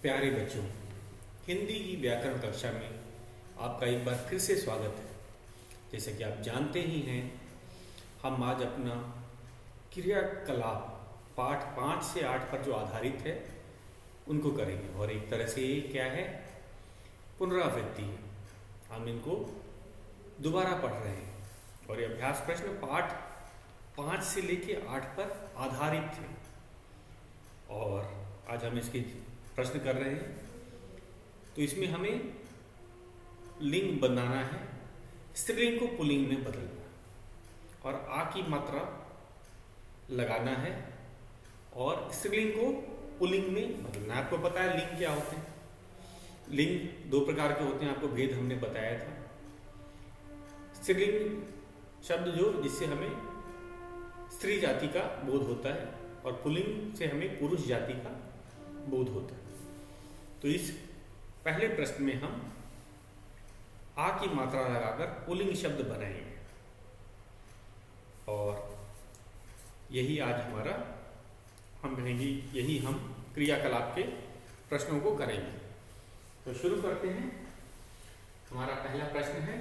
प्यारे बच्चों, हिंदी की व्याकरण कक्षा में आपका एक बार फिर से स्वागत है। जैसे कि आप जानते ही हैं, हम आज अपना क्रियाकलाप पाठ 5 से 8 पर जो आधारित है उनको करेंगे। और एक तरह से ये क्या है, पुनरावृत्ति है। हम इनको दोबारा पढ़ रहे हैं और ये अभ्यास प्रश्न पाठ 5 से लेके 8 पर आधारित थे। और आज हम इसके प्रश्न कर रहे हैं। तो इसमें हमें लिंग बनाना है, स्त्रीलिंग को पुल्लिंग में बदलना और आ की मात्रा लगाना है और स्त्रीलिंग को पुल्लिंग में बदलना। आपको पता है लिंग क्या होते हैं। लिंग 2 प्रकार के होते हैं, आपको भेद हमने बताया था। स्त्रीलिंग शब्द जो जिससे हमें स्त्री जाति का बोध होता है और पुल्लिंग से हमें पुरुष जाति का बोध होता है। तो इस पहले प्रश्न में हम आ की मात्रा लगाकर पुल्लिंग शब्द बनाएंगे और यही आज हमारा हम कहेंगे, यही हम क्रियाकलाप के प्रश्नों को करेंगे। तो शुरू करते हैं। हमारा पहला प्रश्न है,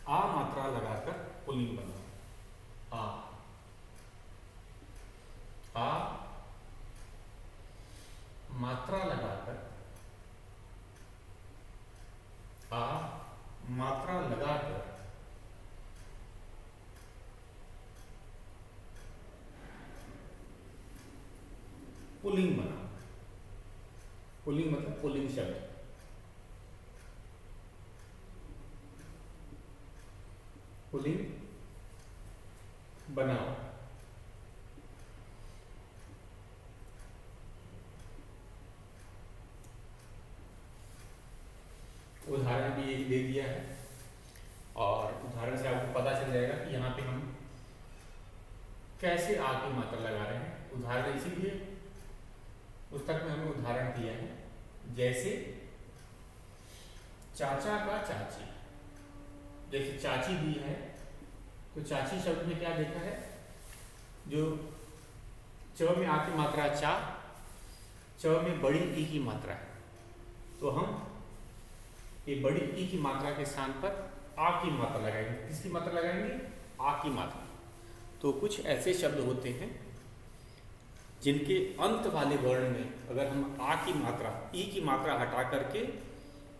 आ मात्रा लगाकर पुल्लिंग बनाओ। आ मात्रा लगाकर पुल्लिंग बनाओ। पुल्लिंग मतलब पुल्लिंग शब्द। पुल्लिंग बनाओ। उदाहरण भी एक दे दिया है और उदाहरण से आपको पता चल जाएगा कि यहाँ पे हम कैसे आ की मात्रा लगा रहे हैं। उदाहरण इसीलिए पुस्तक में हमें उदाहरण दिया है, जैसे चाचा का चाची। जैसे चाची दी है तो चाची शब्द में क्या देखा है, जो च में आ की मात्रा चा, च में बड़ी ई की मात्रा है, तो हम ये बड़ी ई की मात्रा के स्थान पर आ की मात्रा लगाएंगे। किसकी मात्रा लगाएंगे? आ की मात्रा। तो कुछ ऐसे शब्द होते हैं जिनके अंत वाले वर्ण में अगर हम आ की मात्रा, ई की मात्रा हटा करके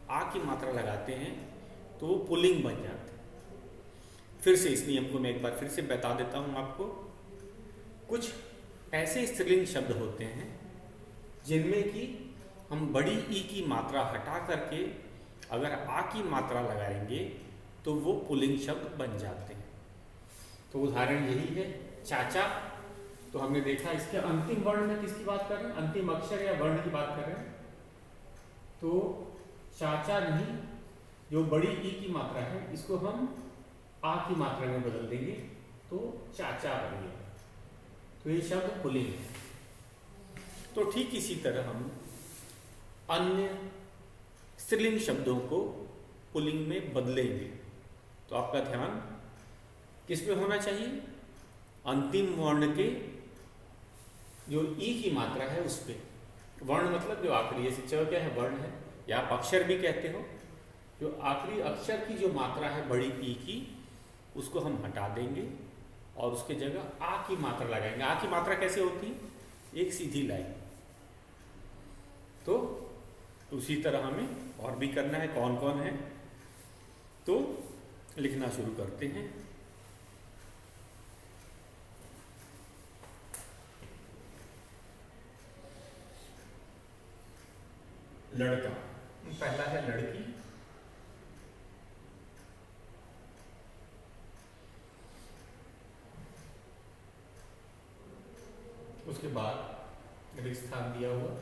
आ की मात्रा लगाते हैं तो वो पुल्लिंग बन जाते हैं। फिर से इस नियम को मैं एक बार फिर से बता देता हूँ आपको। कुछ ऐसे स्त्रीलिंग शब्द होते हैं जिनमें कि हम बड़ी ई की मात्रा हटा करके अगर आ की मात्रा लगाएंगे तो वो पुल्लिंग शब्द बन जाते हैं। तो उदाहरण यही है, चाचा। तो हमने देखा इसके अंतिम वर्ण में किसकी बात कर रहे हैं, अंतिम अक्षर या वर्ण की बात कर रहे हैं। तो चाचा नहीं, जो बड़ी ई की मात्रा है इसको हम आ की मात्रा में बदल देंगे तो चाचा बन गया। तो ये शब्द पुल्लिंग है। तो ठीक इसी तरह हम अन्य स्त्रीलिंग शब्दों को पुल्लिंग में बदलेंगे। तो आपका ध्यान किस में होना चाहिए, अंतिम वर्ण के जो ई की मात्रा है उस पे। वर्ण मतलब जो आखिरी, जैसे च क्या है, वर्ण है, या आप अक्षर भी कहते हो। जो आखिरी अक्षर की जो मात्रा है बड़ी ई की, उसको हम हटा देंगे और उसके जगह आ की मात्रा लगाएंगे। आ की मात्रा कैसे होती है, एक सीधी लाइन। तो उसी तरह हमें और भी करना है। कौन कौन है, तो लिखना शुरू करते हैं। लड़का, पहला है लड़की। उसके बाद रिक्त स्थान दिया हुआ।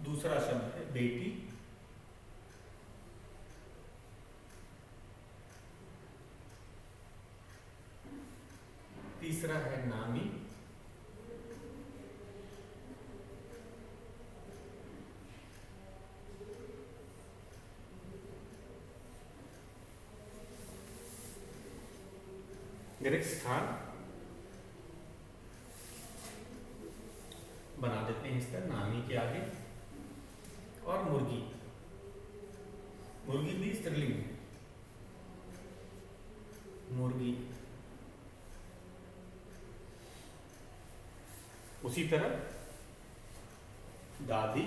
दूसरा शब्द है बेटी। तीसरा है नानी। रिक्त स्थान बना देते हैं इसका नानी के आगे। और मुर्गी, मुर्गी भी स्त्रीलिंग है, मुर्गी। उसी तरह दादी,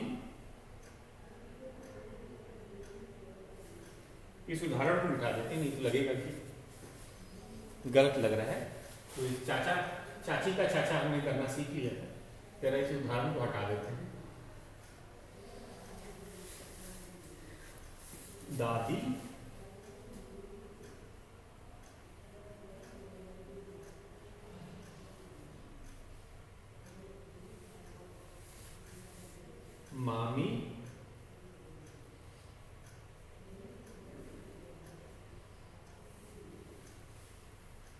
इस उदाहरण को मिटा देते हैं, नहीं तो लगेगा कि गलत लग रहा है। तो इस चाचा चाची का चाचा हमने करना सीख लिया है, तेरा इस उदाहरण को हटा देते हैं। दादी मामी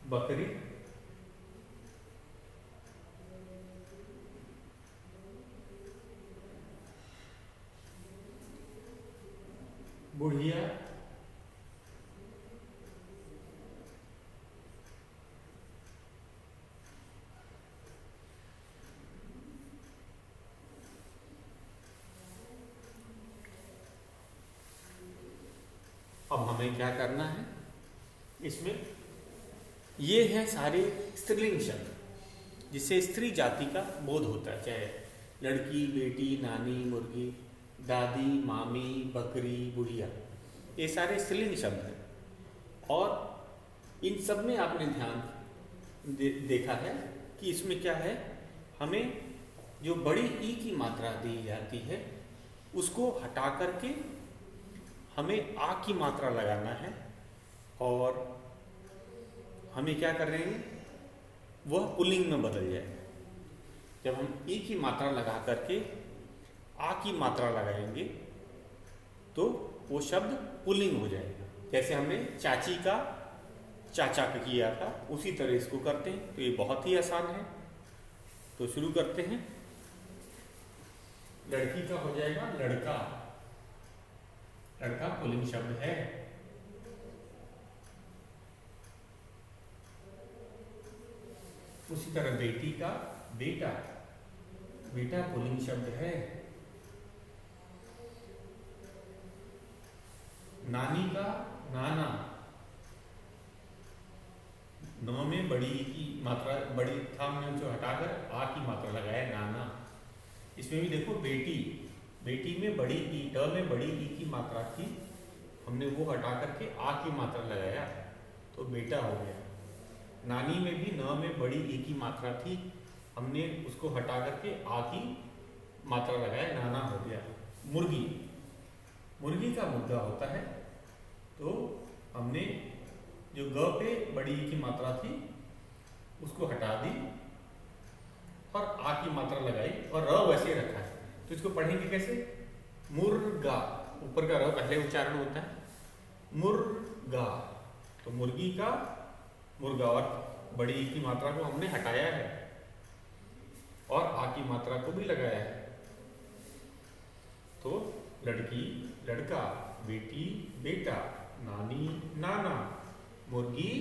बकरी बुढ़िया अब हमें क्या करना है इसमें, ये है सारे स्त्रीलिंग शब्द जिससे स्त्री जाति का बोध होता है, चाहे लड़की, बेटी, नानी, मुर्गी, दादी, मामी, बकरी, बुढ़िया, ये सारे स्त्रीलिंग शब्द हैं। और इन सब में आपने ध्यान देखा है कि इसमें क्या है, हमें जो बड़ी ई की मात्रा दी जाती है उसको हटा करके हमें आ की मात्रा लगाना है। और हमें क्या कर रहे हैं, वह पुल्लिंग में बदल जाएगा। जब हम ई की मात्रा लगा करके आ की मात्रा लगाएंगे तो वो शब्द पुल्लिंग हो जाएगा। जैसे हमने चाची का चाचा का किया था, उसी तरह इसको करते हैं। तो ये बहुत ही आसान है। तो शुरू करते हैं। लड़की का हो जाएगा लड़का, लड़का पुल्लिंग शब्द है। उसी तरह बेटी का बेटा, बेटा पुल्लिंग शब्द है। नानी का नाना, नौ में बड़ी की मात्रा, बड़ी था हमने जो हटाकर आ की मात्रा लगाया नाना। इसमें भी देखो बेटी, बेटी में बड़ी ई, ड में बड़ी ई की मात्रा थी, हमने वो हटा करके आ की मात्रा लगाया तो बेटा हो गया। नानी में भी न में बड़ी ई की मात्रा थी, हमने उसको हटा करके आ की मात्रा लगाया, नाना हो गया। मुर्गी, मुर्गी का मुर्गा होता है, तो हमने जो ग पे बड़ी ई की मात्रा थी उसको हटा दी और आ की मात्रा लगाई और र वैसे रखा है। तो इसको पढ़ेंगे कैसे, मुर्गा, ऊपर का र पहले उच्चारण होता है, मुर्गा। तो मुर्गी का मुर्गा, और बड़ी ई की मात्रा को हमने हटाया है और आ की मात्रा को भी लगाया है। तो लड़की लड़का, बेटी बेटा, नानी नाना, मुर्गी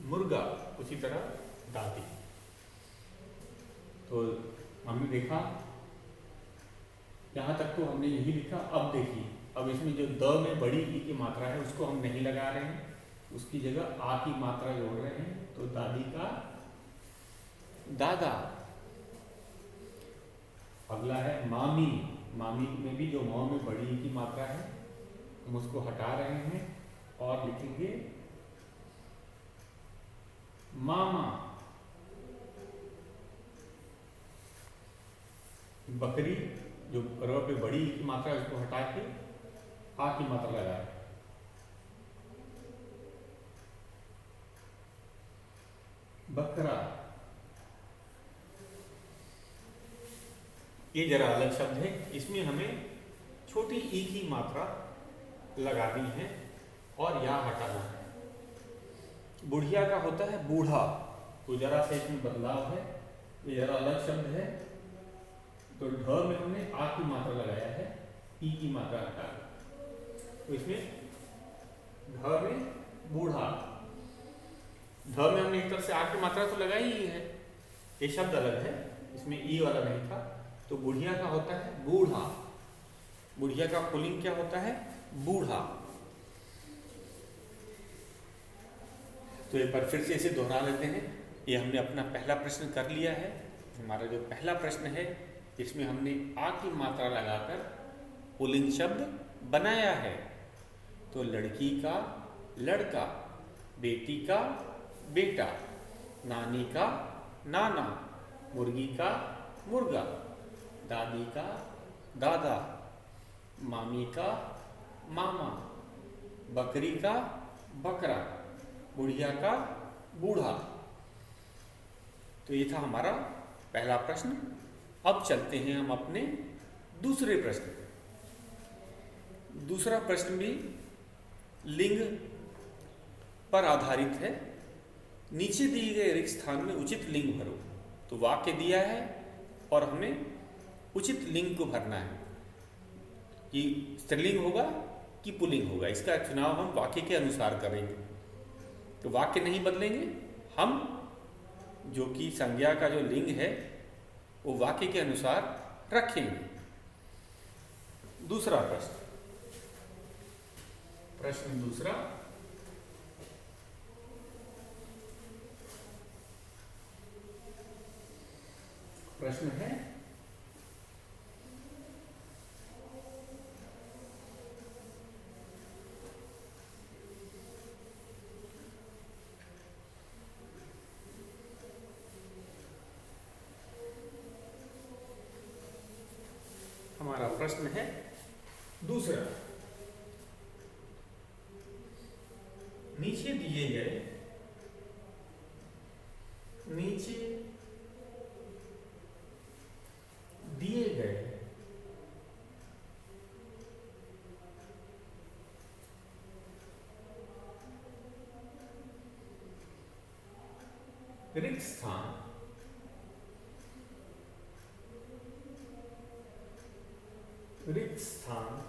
मुर्गा, उसी तरह दादी। तो हमने देखा यहाँ तक तो हमने यही लिखा। अब देखिए, अब इसमें जो द में बड़ी ई की मात्रा है उसको हम नहीं लगा रहे हैं, उसकी जगह आ की मात्रा जोड़ रहे हैं। तो दादी का दादा। अगला है मामी, मामी में भी जो मौ में बड़ी ई की मात्रा है हम उसको हटा रहे हैं और लिखेंगे मामा। बकरी, जो र पे बड़ी ई की मात्रा है उसको हटा के आ की मात्रा लगा रहे हैं। बकरा, ये जरा अलग शब्द है, इसमें हमें छोटी ई की मात्रा लगानी है और या हटाना है। बुढ़िया का होता है बूढ़ा, तो जरा से इसमें बदलाव है, ये जरा अलग शब्द है। तो ढ में हमने आ की मात्रा लगाया है, ई की मात्रा हटा। तो इसमें ढ में बूढ़ा। ध में हमने एक तरफ से आ की मात्रा तो लगाई ही है, ये शब्द अलग है, इसमें ई वाला नहीं था। तो बुढ़िया का होता है बूढ़ा, बुढ़िया का पुल्लिंग क्या होता है? बूढ़ा। तो एक बार फिर से इसे दोहरा लेते हैं। ये हमने अपना पहला प्रश्न कर लिया है। हमारा जो पहला प्रश्न है इसमें हमने आ की मात्रा लगाकर पुल्लिंग शब्द बनाया है। तो लड़की का लड़का, बेटी का बेटा, नानी का नाना, मुर्गी का मुर्गा, दादी का दादा, मामी का मामा, बकरी का बकरा, बुढ़िया का बूढ़ा। तो ये था हमारा पहला प्रश्न। अब चलते हैं हम अपने दूसरे प्रश्न पे। दूसरा प्रश्न भी लिंग पर आधारित है। नीचे दिए गए रिक्त स्थान में उचित लिंग भरो। तो वाक्य दिया है और हमें उचित लिंग को भरना है कि स्त्रीलिंग होगा कि पुल्लिंग होगा। इसका चुनाव हम वाक्य के अनुसार करेंगे। तो वाक्य नहीं बदलेंगे, हम जो कि संज्ञा का जो लिंग है वो वाक्य के अनुसार रखेंगे। दूसरा प्रश्न, प्रश्न दूसरा, प्रश्न है हमारा प्रश्न है दूसरा। नीचे दिए गए रिक्त स्थान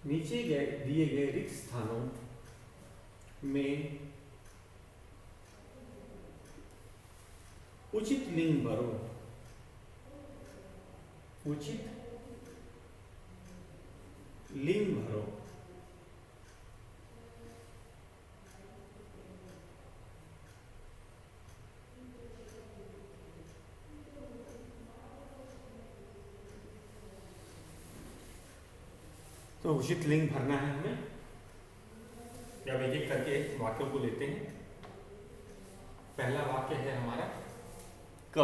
नीचे दिए गए रिक्त स्थानों में उचित लिंग भरो। उचित लिंग भरो। तो उचित लिंग भरना है हमें। अब एक एक करके वाक्यों को लेते हैं। पहला वाक्य है हमारा क।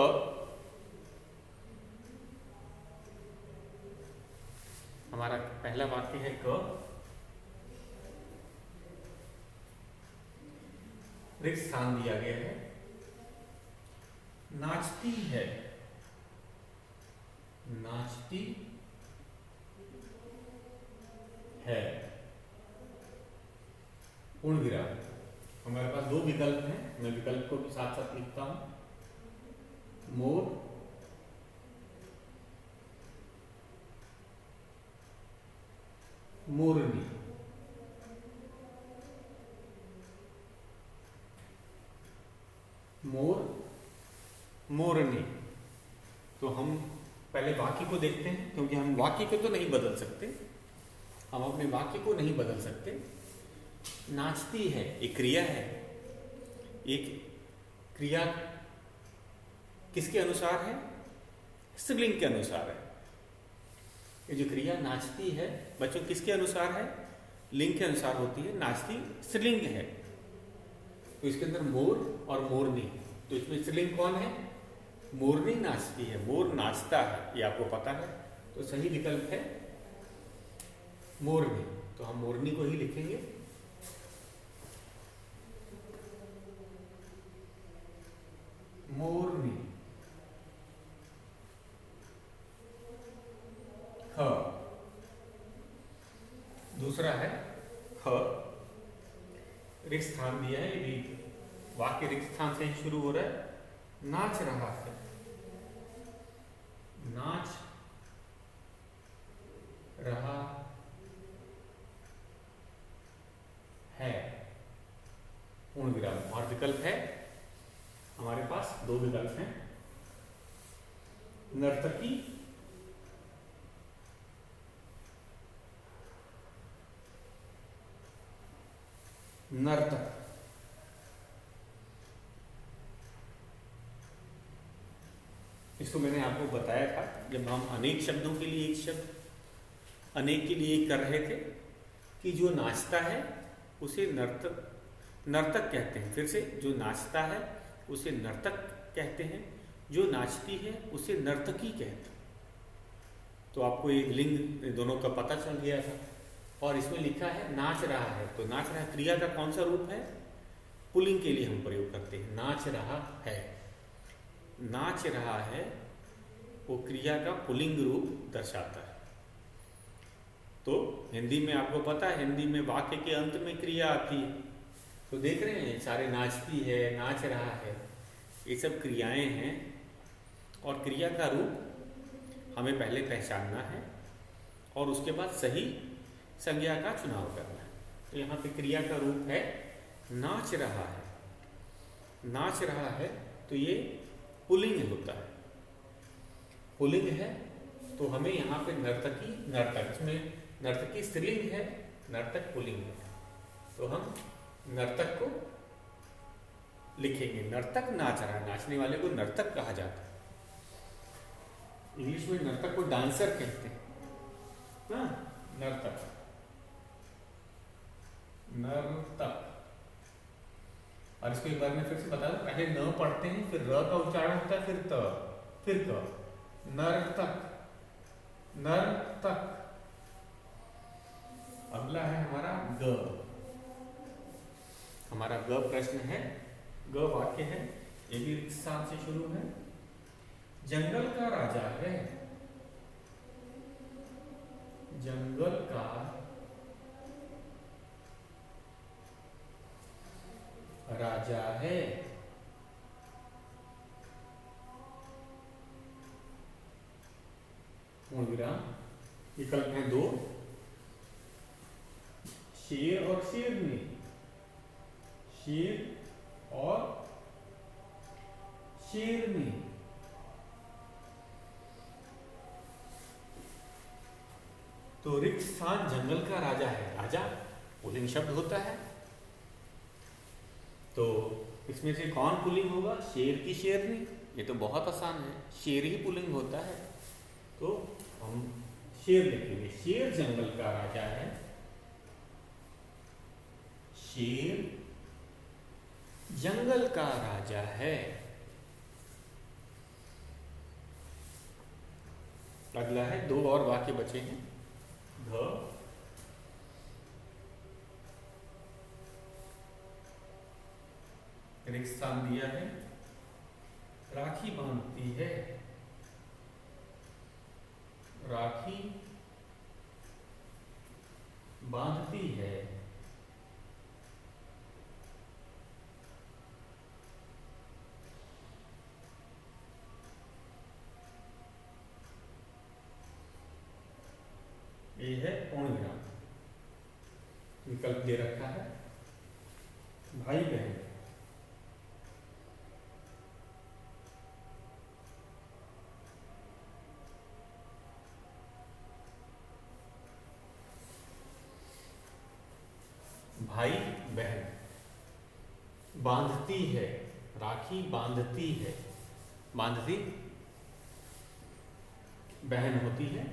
हमारा पहला वाक्य है क। रिक्त स्थान दिया गया है नाचती है। नाचती है, पूर्ण विराम। हमारे पास दो विकल्प हैं, मैं विकल्प को भी साथ साथ लिखता हूं। मोर, मोरनी। मोर, मोरनी। तो हम पहले वाक्य को देखते हैं, क्योंकि हम वाक्य को तो नहीं बदल सकते, हम अपने वाक्य को नहीं बदल सकते। नाचती है एक क्रिया है। एक क्रिया किसके अनुसार है? स्त्रीलिंग के अनुसार है। ये जो क्रिया नाचती है बच्चों किसके अनुसार है? लिंग के अनुसार होती है। नाचती स्त्रीलिंग है, तो इसके अंदर मोर और मोरनी। तो इसमें स्त्रीलिंग कौन है? मोरनी नाचती है, मोर नाचता है, ये आपको पता है। तो सही विकल्प है मोरनी। तो हम मोरनी को ही लिखेंगे। मोरनी। ख। दूसरा है ख। रिक्त स्थान दिया है, ये भी वाक्य रिक्त स्थान से ही शुरू हो रहा है। नाच रहा है। नाच रहा विकल्प है हमारे पास, 2 विकल्प हैं, नर्तकी नर्तक। इसको मैंने आपको बताया था जब हम अनेक शब्दों के लिए एक शब्द अनेक के लिए कर रहे थे कि जो नाचता है उसे नर्तक कहते हैं। फिर से, जो नाचता है उसे नर्तक कहते हैं, जो नाचती है उसे नर्तकी कहते हैं। तो आपको एक लिंग दोनों का पता चल गया था। और इसमें लिखा है नाच रहा है, तो नाच रहा है क्रिया का कौन सा रूप है? पुल्लिंग के लिए हम प्रयोग करते हैं, नाच रहा है। नाच रहा है वो क्रिया का पुल्लिंग रूप दर्शाता है। तो हिंदी में आपको पता है, हिंदी में वाक्य के अंत में क्रिया आती है। तो देख रहे हैं सारे नाचती है, नाच रहा है, ये सब क्रियाएं हैं। और क्रिया का रूप हमें पहले पहचानना है और उसके बाद सही संज्ञा का चुनाव करना है। तो यहाँ पे क्रिया का रूप है नाच रहा है। नाच रहा है तो ये पुल्लिंग होता है, पुल्लिंग है। तो हमें यहाँ पे नर्तकी नर्तक, इसमें नर्तकी स्त्रीलिंग है, नर्तक पुल्लिंग है। तो हम नर्तक को लिखेंगे, नर्तक नाच रहा है, नाचने वाले को नर्तक कहा जाता है। इंग्लिश में नर्तक को डांसर कहते हैं ना, नर्तक नर्तक। और इसको एक बार में फिर से बता दो, पहले न पढ़ते हैं, फिर र का उच्चारण होता है, फिर त, फिर क, नर्तक नर्तक। अगला है हमारा ग। हमारा ग प्रश्न है, ग वाक्य है, ये भी साथ से शुरू है। जंगल का राजा है, जंगल का राजा है। पूर्ण विराम। विकल्प है 2, शेर और शेरनी, शेर और शेरनी। तो रिक्त स्थान जंगल का राजा है, राजा पुल्लिंग शब्द होता है। तो इसमें से कौन पुल्लिंग होगा? शेर की शेरनी। ये तो बहुत आसान है, शेर ही पुल्लिंग होता है। तो हम शेर लिखेंगे, शेर जंगल का राजा है, शेर जंगल का राजा है। अगला है, 2 और वाक्य बचे हैं। रिक्त स्थान दिया है, राखी बांधती है, राखी बांधती है। ये है पूर्ण विराम। विकल्प दे रखा है, भाई बहन, भाई बहन, बांधती है, राखी बांधती है, बांधती बहन होती है।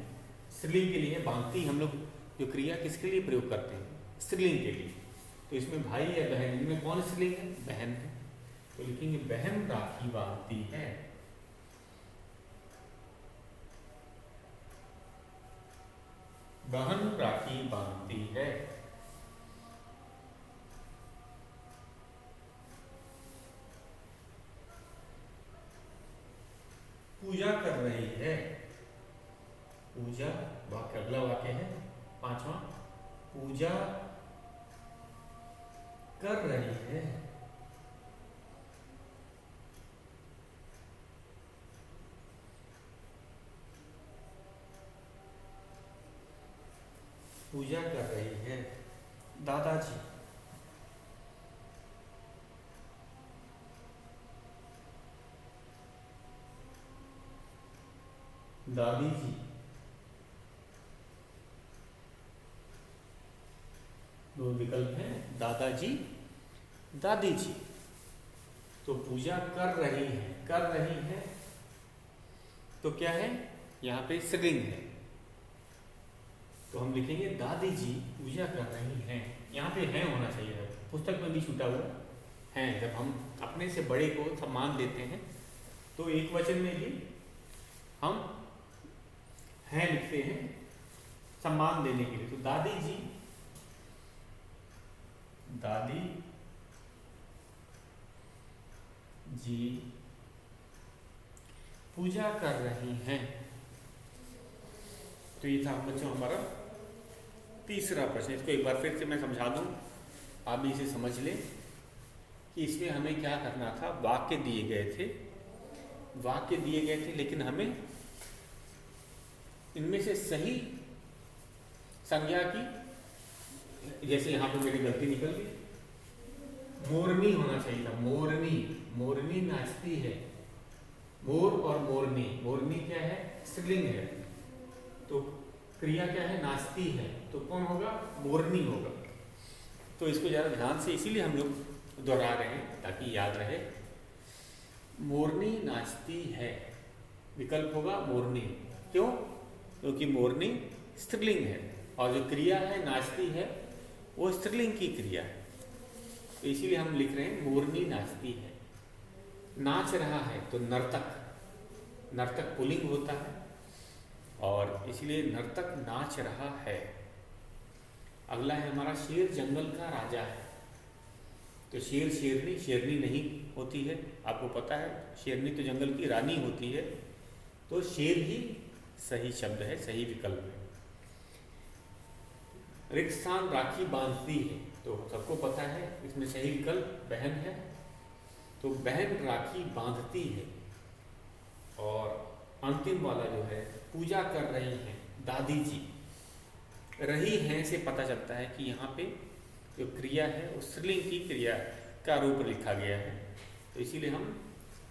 स्त्रीलिंग के लिए बांधती हम लोग जो क्रिया किसके लिए प्रयोग करते हैं? स्त्रीलिंग के लिए। तो इसमें भाई या बहन, इनमें कौन स्त्रीलिंग है? बहन है। तो लिखेंगे बहन राखी बांधती है, बहन राखी बांधती है। पूजा कर रही है, पूजा वाक्य, अगला वाक्य है 5वां, पूजा कर रही है, पूजा कर रही है। दादाजी, दादी जी, दो विकल्प हैं, दादाजी, दादी जी। तो पूजा कर रही है, कर रही है तो क्या है, यहाँ पे स्त्रीलिंग है, तो हम लिखेंगे दादी जी पूजा कर रही हैं। यहाँ पे है होना चाहिए, पुस्तक में भी छूटा हुआ है। जब हम अपने से बड़े को सम्मान देते हैं तो एक वचन में भी हम हैं लिखते हैं सम्मान देने के लिए। तो दादी जी, दादी जी पूजा कर रही हैं। तो ये था बच्चों हमारा तीसरा प्रश्न। इसको एक बार फिर से मैं समझा दूं, आप भी इसे समझ लें कि इसमें हमें क्या करना था। वाक्य दिए गए थे, वाक्य दिए गए थे, लेकिन हमें इनमें से सही संज्ञा की, जैसे यहाँ पे मेरी गलती निकल गई, मोरनी होना चाहिए था। मोरनी, मोरनी नाचती है। मोर और मोरनी, मोरनी क्या है, स्त्रीलिंग है, तो क्रिया क्या है, नाचती है, तो कौन होगा, मोरनी होगा। तो इसको ज़रा ध्यान से इसीलिए हम लोग दोहरा रहे हैं ताकि याद रहे। मोरनी नाचती है, विकल्प होगा मोरनी। क्यों, क्योंकि मोरनी स्त्रीलिंग है और जो क्रिया है नाचती है वो स्त्रीलिंग की क्रिया है, तो इसीलिए हम लिख रहे हैं मोरनी नाचती है। नाच रहा है तो नर्तक, नर्तक पुल्लिंग होता है और इसलिए नर्तक नाच रहा है। अगला है हमारा शेर जंगल का राजा है। तो शेर शेरनी, शेरनी नहीं होती है, आपको पता है, शेरनी तो जंगल की रानी होती है, तो शेर ही सही शब्द है, सही विकल्प है। रिक्सान राखी बांधती है, तो सबको पता है इसमें सही विकल्प बहन है, तो बहन राखी बांधती है। और अंतिम वाला जो है पूजा कर रही हैं दादी जी। रही हैं से पता चलता है कि यहाँ पे जो क्रिया है वो स्त्रीलिंग की क्रिया का रूप लिखा गया है, तो इसीलिए हम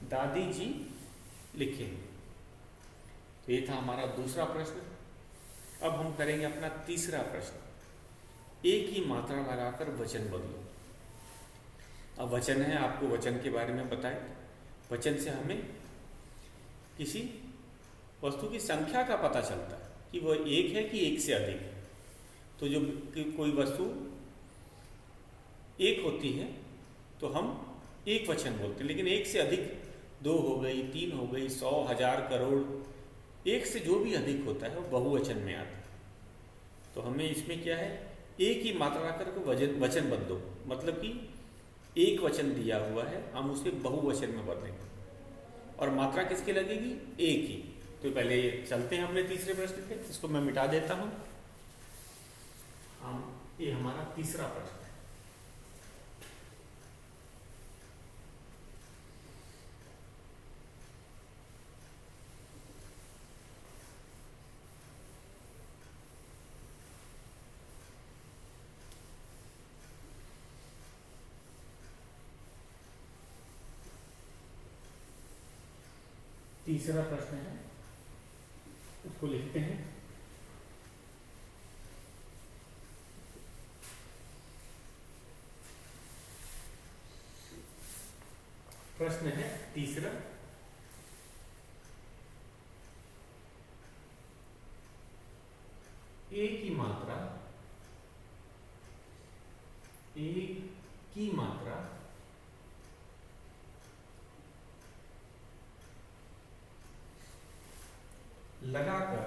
दादी जी लिखेंगे। तो ये था हमारा दूसरा प्रश्न। अब हम करेंगे अपना तीसरा प्रश्न। एक ही मात्रा लगाकर वचन बदलो। अब वचन है, आपको वचन के बारे में बताएं। वचन से हमें किसी वस्तु की संख्या का पता चलता है कि वह एक है कि एक से अधिक है। तो जो कोई वस्तु एक होती है तो हम एक वचन बोलते हैं, लेकिन एक से अधिक, दो हो गई, तीन हो गई, 100, 1000, करोड़, एक से जो भी अधिक होता है वो बहुवचन में आता है। तो हमें इसमें क्या है, एक ही मात्रा करके वचन बदलो, मतलब कि एक वचन दिया हुआ है, हम उसे बहुवचन में बदलेंगे और मात्रा किसकी लगेगी, एक ही। तो पहले चलते हैं अपने तीसरे प्रश्न पे, इसको मैं मिटा देता हूं। ये हमारा तीसरा प्रश्न है। तीसरा प्रश्न है, उसको लिखते हैं। प्रश्न है तीसरा, एक की मात्रा, एक की मात्रा लगाकर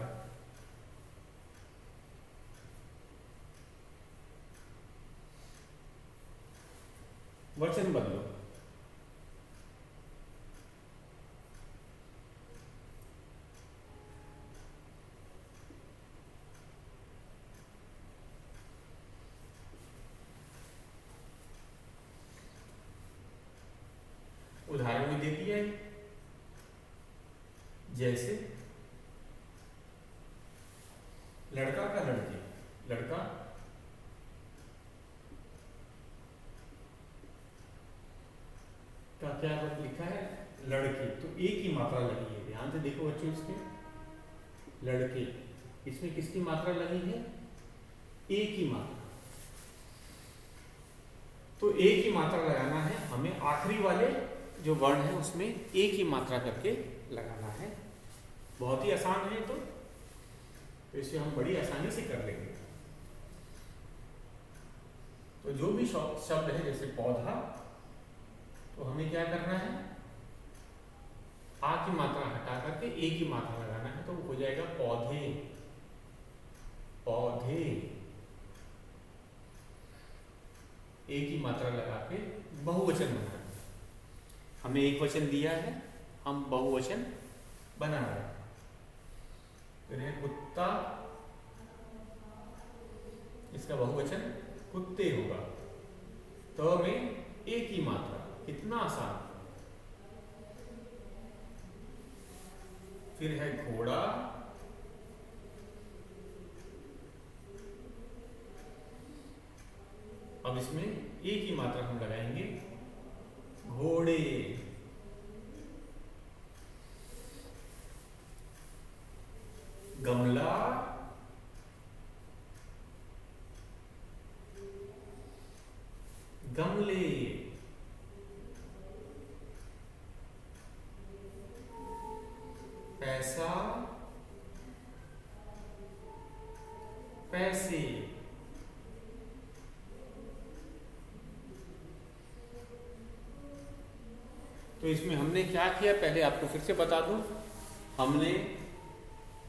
वचन बदलो। उदाहरण में दे दिया है, जैसे लड़का का लड़की, लड़का का क्या लिखा है, लड़की, तो एक ही मात्रा लगी है। ध्यान से देखो बच्चों इसके, लड़के, इसमें किसकी मात्रा लगी है? ए की मात्रा। तो ए की मात्रा लगाना है हमें, आखिरी वाले जो वर्ण है उसमें ए की मात्रा करके लगाना है। बहुत ही आसान है, तो इसे हम बड़ी आसानी से कर लेंगे। तो जो भी शब्द है जैसे पौधा, तो हमें क्या करना है? आ की मात्रा हटा करके ए की मात्रा लगाना है, तो हो जाएगा पौधे, पौधे। ए की मात्रा लगा के बहुवचन बनाना है। हमें एक वचन दिया है, हम बहुवचन बना रहे हैं। फिर है कुत्ता, इसका बहुवचन कुत्ते होगा। तो में ए की मात्रा, कितना आसान। फिर है घोड़ा, अब इसमें ए की मात्रा हम लगाएंगे, घोड़े। गमला, गमले। पैसा, पैसे। तो इसमें हमने क्या किया, पहले आपको फिर से बता दूं। हमने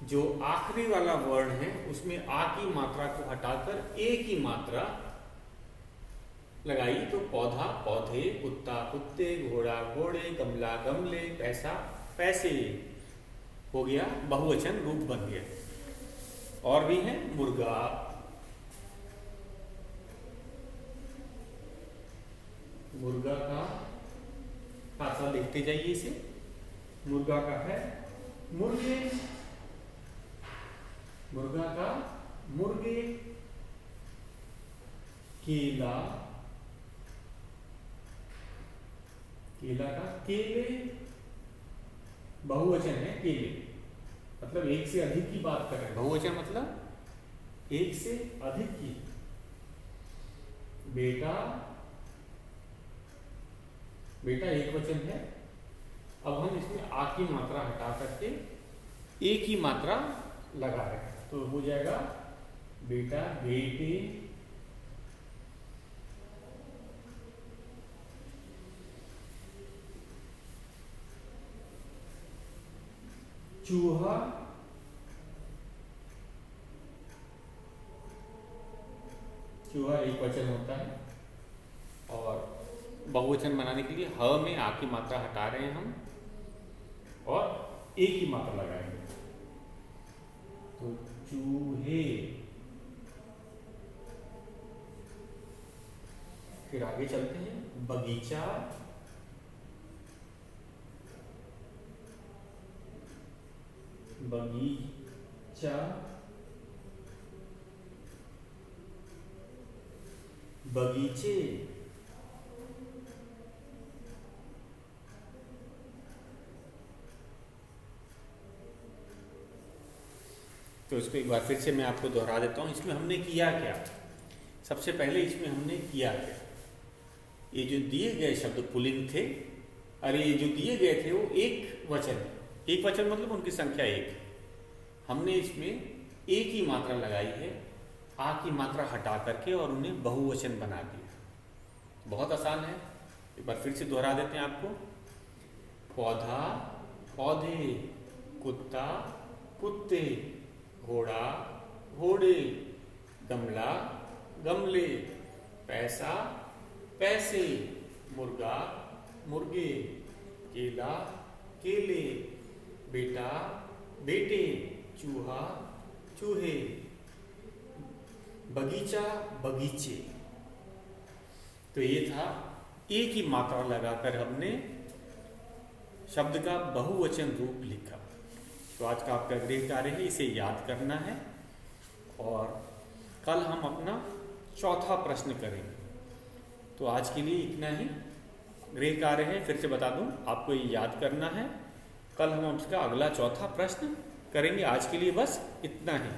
जो आखिरी वाला वर्ण है उसमें आ की मात्रा को हटाकर ए की मात्रा लगाई, तो पौधा, पौधे, कुत्ता, कुत्ते, घोड़ा, घोड़े, गमला, गमले, पैसा, पैसे हो गया, बहुवचन रूप बन गया। और भी है मुर्गा, मुर्गा का खासा देखते जाइए इसे। मुर्गा का है मुर्गे, मुर्गा का मुर्गे। केला, केला का केले, बहुवचन है केले, मतलब एक से अधिक की बात कर रहे हैं। बहुवचन मतलब एक से अधिक की। बेटा, बेटा एक वचन है। अब हम इसमें आ की मात्रा हटा करके ए की मात्रा लगा रहे हैं, तो हो जाएगा बेटा, बेटे। चूहा, चूहा एक वचन होता है। और बहुवचन बनाने के लिए ह में आ की मात्रा हटा रहे हैं हम और ए की मात्रा लगाएंगे, तो चूहे। फिर आगे चलते हैं, बगीचा, बगीचा, बगीचे। तो इसको एक बार फिर से मैं आपको दोहरा देता हूँ। इसमें हमने किया क्या? सबसे पहले इसमें हमने किया क्या? ये जो दिए गए शब्द पुल्लिंग थे, अरे ये जो दिए गए थे वो एक वचन, एक वचन मतलब उनकी संख्या एक। हमने इसमें ए की मात्रा लगाई है, आ की मात्रा हटा करके, और उन्हें बहुवचन बना दिया। बहुत आसान है, एक बार फिर से दोहरा देते हैं आपको। पौधा, पौधे, कुत्ता, कुत्ते, घोड़ा, घोड़े, गमला, गमले, पैसा, पैसे, मुर्गा, मुर्गे, केला, केले, बेटा, बेटे, चूहा, चूहे, बगीचा, बगीचे। तो ये था ए की मात्रा लगाकर हमने शब्द का बहुवचन रूप लिखा। तो आज का आपका गृह कार्य है, इसे याद करना है और कल हम अपना चौथा प्रश्न करेंगे। तो आज के लिए इतना ही गृह कार्य है, फिर से बता दूं, आपको ये याद करना है। कल हम उसका अगला चौथा प्रश्न करेंगे। आज के लिए बस इतना ही।